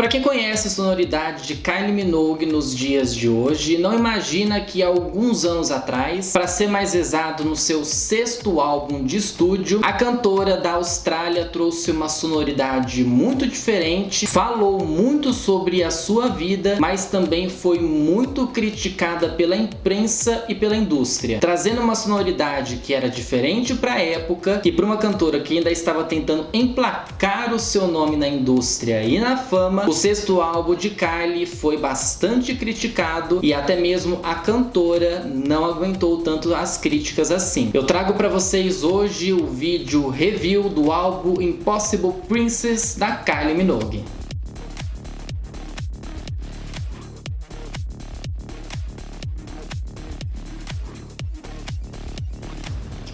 Para quem conhece a sonoridade de Kylie Minogue nos dias de hoje, não imagina que há alguns anos atrás, para ser mais exato, no seu 6º álbum de estúdio, a cantora da Austrália trouxe uma sonoridade muito diferente, falou muito sobre a sua vida, mas também foi muito criticada pela imprensa e pela indústria, trazendo uma sonoridade que era diferente para a época e para uma cantora que ainda estava tentando emplacar o seu nome na indústria e na fama. O 6º álbum de Kylie foi bastante criticado e até mesmo a cantora não aguentou tanto as críticas assim. Eu trago para vocês hoje o vídeo review do álbum Impossible Princess da Kylie Minogue.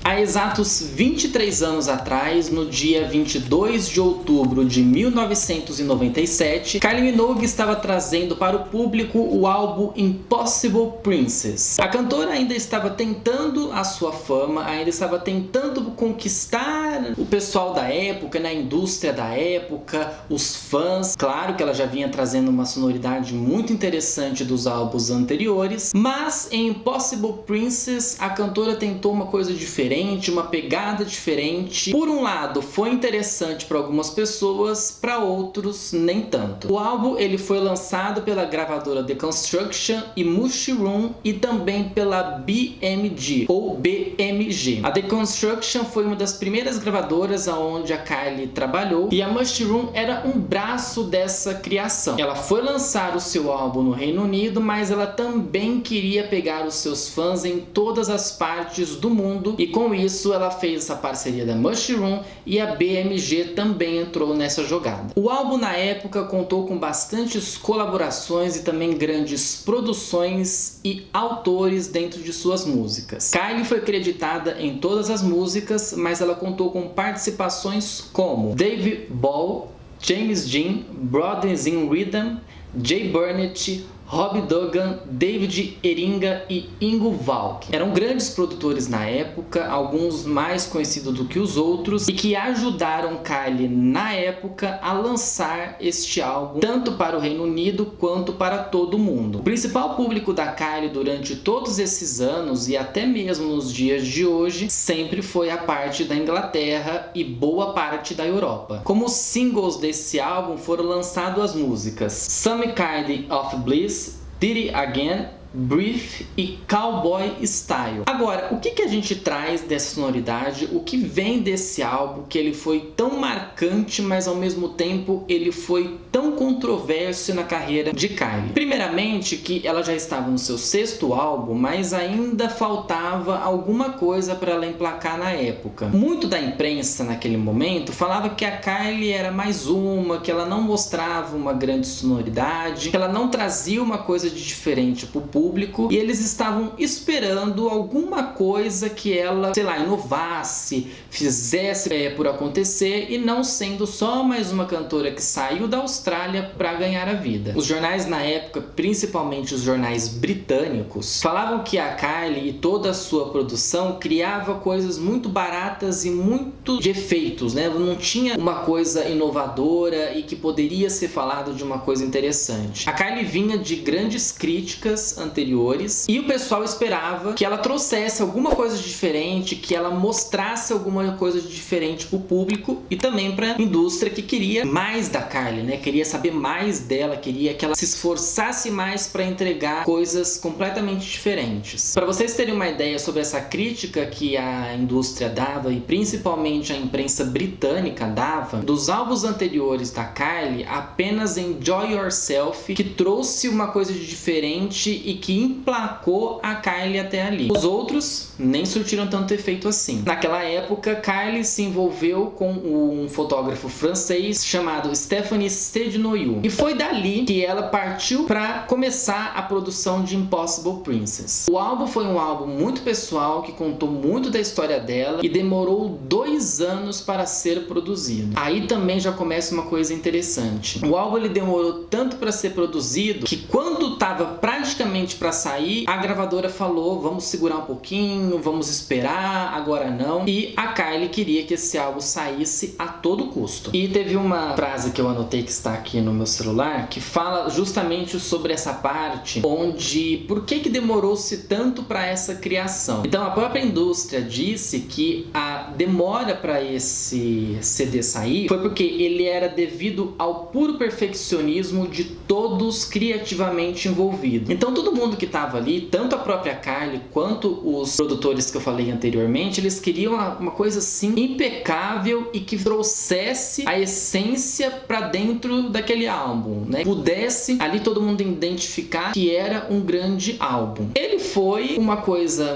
Há exatos 23 anos atrás, no dia 22 de outubro de 1997, Kylie Minogue estava trazendo para o público o álbum Impossible Princess. A cantora ainda estava tentando a sua fama, ainda estava tentando conquistar o pessoal da época, na indústria da época, os fãs. Claro que ela já vinha trazendo uma sonoridade muito interessante dos álbuns anteriores, mas em Impossible Princess a cantora tentou uma coisa diferente, uma pegada diferente. Por um lado foi interessante para algumas pessoas, para outros nem tanto. O álbum ele foi lançado pela gravadora The Construction e Mushroom e também pela BMG ou BMG. A The Construction foi uma das primeiras gravadoras aonde a Kylie trabalhou e a Mushroom era um braço dessa criação. Ela foi lançar o seu álbum no Reino Unido, mas ela também queria pegar os seus fãs em todas as partes do mundo e com isso ela fez essa parceria da Mushroom e a BMG também entrou nessa jogada. O álbum na época contou com bastantes colaborações e também grandes produções e autores dentro de suas músicas. Kylie foi creditada em todas as músicas, mas ela contou com participações como Dave Ball, James Dean, Brothers in Rhythm, Jay Burnett, Rob Dougan, David Eringa e Ingo Valk. Eram grandes produtores na época, alguns mais conhecidos do que os outros, e que ajudaram Kylie na época a lançar este álbum, tanto para o Reino Unido quanto para todo o mundo. O principal público da Kylie durante todos esses anos e até mesmo nos dias de hoje sempre foi a parte da Inglaterra e boa parte da Europa. Como singles desse álbum foram lançadas as músicas Some Kind of Bliss, Did It Again, Brief e Cowboy Style. Agora, o que a gente traz dessa sonoridade? O que vem desse álbum que ele foi tão marcante, mas ao mesmo tempo ele foi tão controverso na carreira de Kylie? Primeiramente que ela já estava no seu 6º álbum, mas ainda faltava alguma coisa para ela emplacar na época. Muito da imprensa naquele momento falava que a Kylie era mais uma, que ela não mostrava uma grande sonoridade, que ela não trazia uma coisa de diferente para o público, e eles estavam esperando alguma coisa que ela, sei lá, inovasse, fizesse por acontecer, e não sendo só mais uma cantora que saiu da Austrália para ganhar a vida. Os jornais na época, principalmente os jornais britânicos, falavam que a Kylie e toda a sua produção criava coisas muito baratas e muito de efeitos, né? Não tinha uma coisa inovadora e que poderia ser falado de uma coisa interessante. A Kylie vinha de grandes críticas anteriores e o pessoal esperava que ela trouxesse alguma coisa diferente, que ela mostrasse alguma coisa diferente para o público e também para a indústria, que queria mais da Kylie, né? Queria saber mais dela, queria que ela se esforçasse mais para entregar coisas completamente diferentes. Para vocês terem uma ideia sobre essa crítica que a indústria dava e principalmente a imprensa britânica dava, dos álbuns anteriores da Kylie, apenas Enjoy Yourself que trouxe uma coisa de diferente e que emplacou a Kylie até ali. Os outros nem surtiram tanto efeito assim. Naquela época, Kylie se envolveu com um fotógrafo francês chamado Stéphane Sednoyou, e foi dali que ela partiu para começar a produção de Impossible Princess. O álbum foi um álbum muito pessoal, que contou muito da história dela e demorou 2 anos para ser produzido. Aí também já começa uma coisa interessante. O álbum ele demorou tanto para ser produzido que quando estava praticamente realmente para sair. A gravadora falou, vamos segurar um pouquinho, vamos esperar, agora não. E a Kylie queria que esse álbum saísse a todo custo. E teve uma frase que eu anotei que está aqui no meu celular, que fala justamente sobre essa parte onde por que demorou-se tanto para essa criação. Então a própria indústria disse que a demora para esse CD sair foi porque ele era devido ao puro perfeccionismo de todos criativamente envolvidos. Então todo mundo que estava ali, tanto a própria Kylie quanto os produtores que eu falei anteriormente, eles queriam uma coisa assim impecável e que trouxesse a essência para dentro daquele álbum, né? Pudesse ali todo mundo identificar que era um grande álbum. Ele foi uma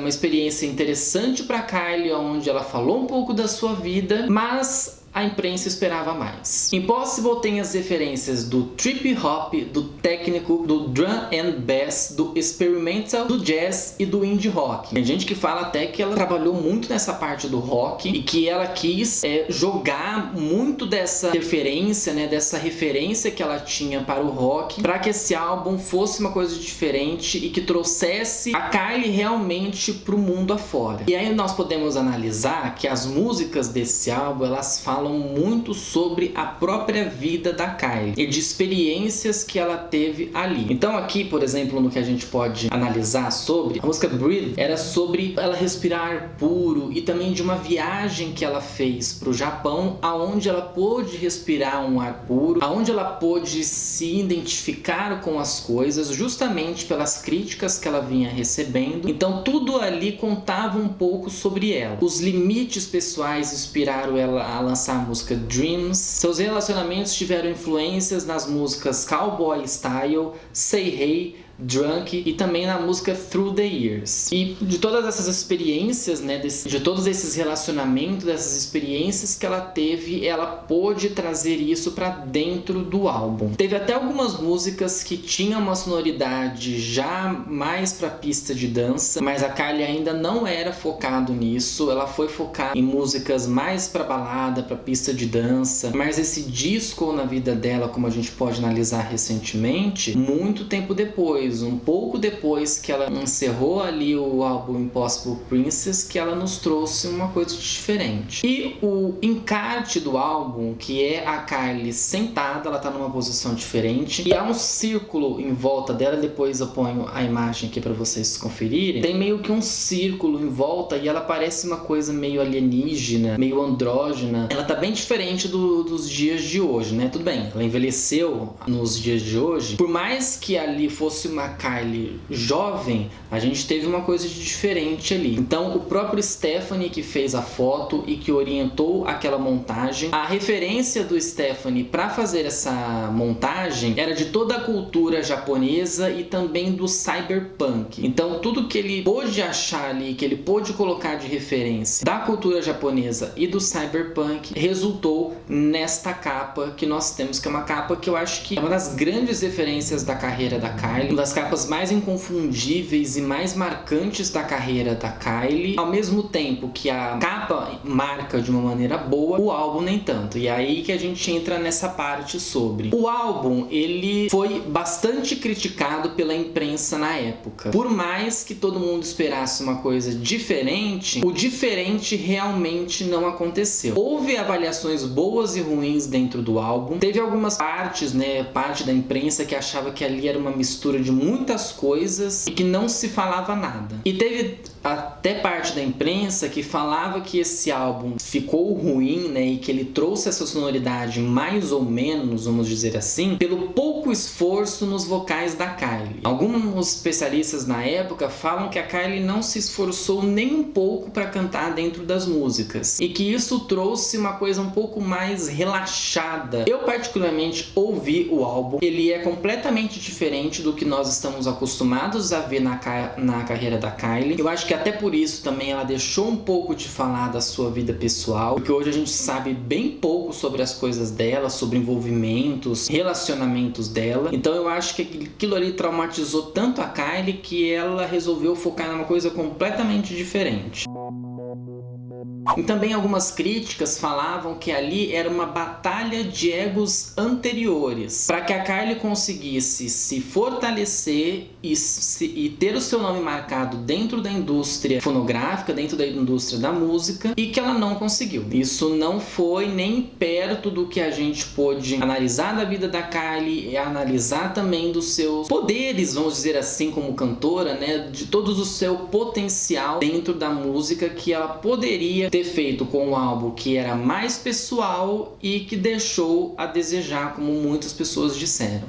experiência interessante para Kylie, onde ela falou um pouco da sua vida, mas a imprensa esperava mais. Impossible tem as referências do trip hop, do técnico, do drum and bass, do experimental, do jazz e do indie rock. Tem gente que fala até que ela trabalhou muito nessa parte do rock e que ela quis jogar muito dessa referência, né, dessa referência que ela tinha para o rock, para que esse álbum fosse uma coisa diferente e que trouxesse a Kylie realmente para o mundo afora. E aí nós podemos analisar que as músicas desse álbum, elas falam muito sobre a própria vida da Kylie e de experiências que ela teve ali. Então aqui, por exemplo, no que a gente pode analisar sobre a música Breathe, era sobre ela respirar ar puro e também de uma viagem que ela fez para o Japão, aonde ela pôde respirar um ar puro, aonde ela pôde se identificar com as coisas, justamente pelas críticas que ela vinha recebendo. Então tudo ali contava um pouco sobre ela. Os limites pessoais inspiraram ela a lançar a música Dreams. Seus relacionamentos tiveram influências nas músicas Cowboy Style, Say Hey, Drunk e também na música Through the Years. E de todas essas experiências, né, de todos esses relacionamentos, dessas experiências que ela teve, ela pôde trazer isso para dentro do álbum. Teve até algumas músicas que tinham uma sonoridade já mais para pista de dança, mas a Kylie ainda não era focado nisso. Ela foi focar em músicas mais para balada, para pista de dança. Mas esse disco na vida dela, como a gente pode analisar recentemente, muito tempo depois, um pouco depois que ela encerrou ali o álbum Impossible Princess, que ela nos trouxe uma coisa diferente. E o encarte do álbum, que é a Kylie sentada, ela tá numa posição diferente e há um círculo em volta dela. Depois eu ponho a imagem aqui para vocês conferirem. Tem meio que um círculo em volta e ela parece uma coisa meio alienígena, meio andrógena. Ela tá bem diferente dos dias de hoje, né? Tudo bem, ela envelheceu nos dias de hoje. Por mais que ali fosse uma Kylie jovem, a gente teve uma coisa de diferente ali. Então o próprio Stephanie que fez a foto e que orientou aquela montagem, a referência do Stephanie para fazer essa montagem era de toda a cultura japonesa e também do cyberpunk. Então tudo que ele pôde achar ali, que ele pôde colocar de referência da cultura japonesa e do cyberpunk, resultou nesta capa que nós temos, que é uma capa que eu acho que é uma das grandes referências da carreira da Kylie, uma das capas mais inconfundíveis e mais marcantes da carreira da Kylie. Ao mesmo tempo que a capa marca de uma maneira boa, o álbum nem tanto. E aí que a gente entra nessa parte sobre o álbum. Ele foi bastante criticado pela imprensa na época. Por mais que todo mundo esperasse uma coisa diferente, o diferente realmente não aconteceu. Houve avaliações boas e ruins dentro do álbum. Teve algumas partes, né, parte da imprensa que achava que ali era uma mistura de muitas coisas e que não se falava nada. E teve até parte da imprensa que falava que esse álbum ficou ruim, né, e que ele trouxe essa sonoridade mais ou menos, vamos dizer assim, pelo pouco esforço nos vocais da Kylie. Alguns especialistas na época falam que a Kylie não se esforçou nem um pouco para cantar dentro das músicas e que isso trouxe uma coisa um pouco mais relaxada. Eu particularmente ouvi o álbum, ele é completamente diferente do que nós estamos acostumados a ver na carreira da Kylie. Eu acho que até por isso também ela deixou um pouco de falar da sua vida pessoal, porque hoje a gente sabe bem pouco sobre as coisas dela, sobre envolvimentos, relacionamentos dela. Então eu acho que aquilo ali traumatizou tanto a Kylie que ela resolveu focar numa coisa completamente diferente. E também algumas críticas falavam que ali era uma batalha de egos anteriores, para que a Kylie conseguisse se fortalecer e ter o seu nome marcado dentro da indústria fonográfica, dentro da indústria da música, e que ela não conseguiu. Isso não foi nem perto do que a gente pôde analisar da vida da Kylie e analisar também dos seus poderes, vamos dizer assim, como cantora, né, de todo o seu potencial dentro da música que ela poderia ter feito com um álbum que era mais pessoal e que deixou a desejar, como muitas pessoas disseram.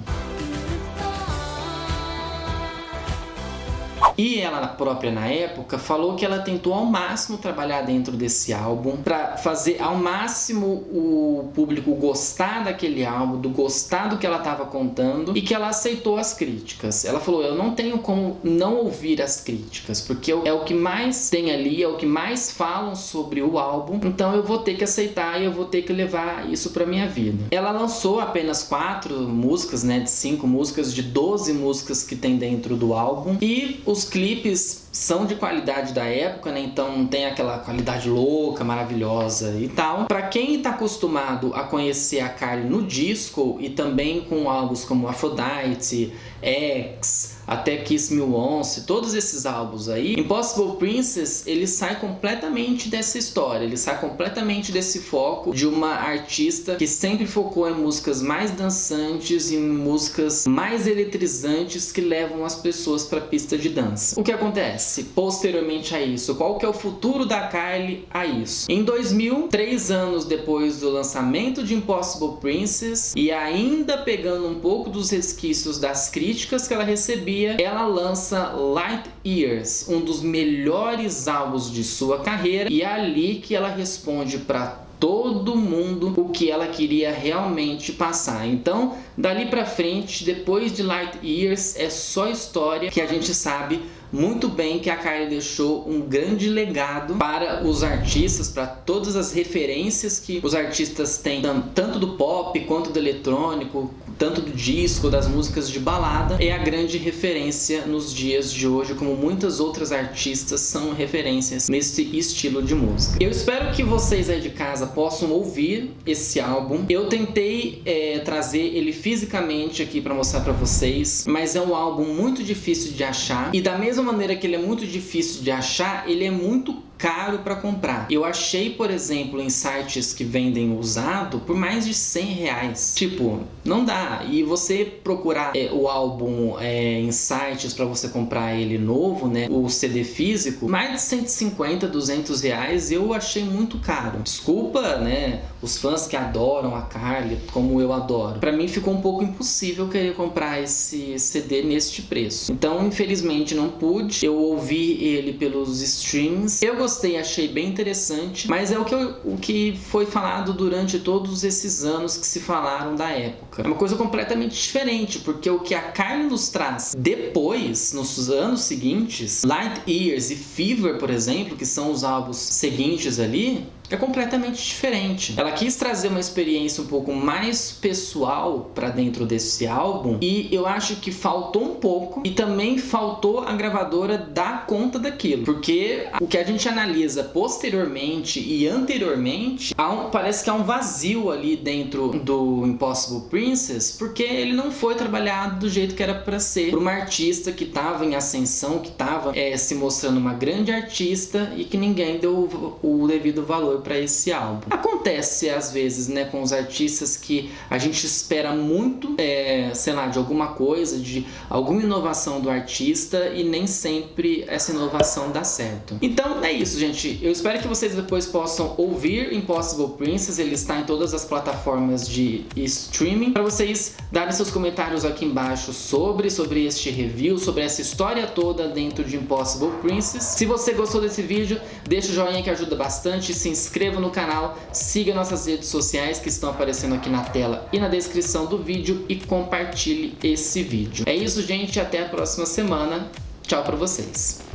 E ela própria, na época, falou que ela tentou ao máximo trabalhar dentro desse álbum para fazer ao máximo o público gostar daquele álbum, gostar do que ela estava contando, e que ela aceitou as críticas. Ela falou: eu não tenho como não ouvir as críticas, porque é o que mais tem ali, é o que mais falam sobre o álbum, então eu vou ter que aceitar e eu vou ter que levar isso para minha vida. Ela lançou apenas 4 músicas, né, de 5 músicas, de 12 músicas que tem dentro do álbum, e os clipes são de qualidade da época, né? Então não tem aquela qualidade louca, maravilhosa e tal. Pra quem tá acostumado a conhecer a Kylie no disco e também com álbuns como Aphrodite, X, até Kiss Me Once, todos esses álbuns aí, Impossible Princess, ele sai completamente dessa história, ele sai completamente desse foco de uma artista que sempre focou em músicas mais dançantes, em músicas mais eletrizantes que levam as pessoas pra pista de dança. O que acontece posteriormente a isso? Qual que é o futuro da Kylie a isso? Em 2000, 3 anos depois do lançamento de Impossible Princess, e ainda pegando um pouco dos resquícios das críticas que ela recebia, ela lança Light Years, um dos melhores álbuns de sua carreira, e é ali que ela responde para todo mundo o que ela queria realmente passar. Então, dali pra frente, depois de Light Years, é só história, que a gente sabe muito bem que a Kylie deixou um grande legado para os artistas, para todas as referências que os artistas têm, tanto do pop quanto do eletrônico, tanto do disco, das músicas de balada. É a grande referência nos dias de hoje, como muitas outras artistas são referências nesse estilo de música. Eu espero que vocês aí de casa possam ouvir esse álbum. Eu tentei trazer ele fisicamente aqui para mostrar para vocês, mas é um álbum muito difícil de achar, e da mesma maneira que ele é muito difícil de achar, ele é muito caro para comprar. Eu achei, por exemplo, em sites que vendem usado por mais de 100 reais. Tipo, não dá. E você procurar o álbum em sites para você comprar ele novo, né, o CD físico, mais de 150, 200 reais, eu achei muito caro. Desculpa, né, os fãs que adoram a Kylie, como eu adoro. Para mim ficou um pouco impossível querer comprar esse CD neste preço. Então, infelizmente, não pude. Eu ouvi ele pelos streams. Eu gostei, achei bem interessante, mas é o que foi falado durante todos esses anos que se falaram da época. É uma coisa completamente diferente, porque o que a Kylie nos traz depois, nos anos seguintes, Light Years e Fever, por exemplo, que são os álbuns seguintes ali, é completamente diferente. Ela quis trazer uma experiência um pouco mais pessoal para dentro desse álbum, e eu acho que faltou um pouco, e também faltou a gravadora dar conta daquilo, porque o que a gente analisa posteriormente e anteriormente, parece que há um vazio ali dentro do Impossible Princess, porque ele não foi trabalhado do jeito que era para ser, por uma artista que estava em ascensão, que estava se mostrando uma grande artista, e que ninguém deu o devido valor para esse álbum. Acontece às vezes, né, com os artistas que a gente espera muito, sei lá, de alguma coisa, de alguma inovação do artista, e nem sempre essa inovação dá certo. Então é isso, gente. Eu espero que vocês depois possam ouvir Impossible Princess. Ele está em todas as plataformas de streaming, para vocês darem seus comentários aqui embaixo sobre este review, sobre essa história toda dentro de Impossible Princess. Se você gostou desse vídeo, deixa o joinha que ajuda bastante, se inscreva no canal, siga nossas redes sociais que estão aparecendo aqui na tela e na descrição do vídeo, e compartilhe esse vídeo. É isso, gente, até a próxima semana. Tchau pra vocês.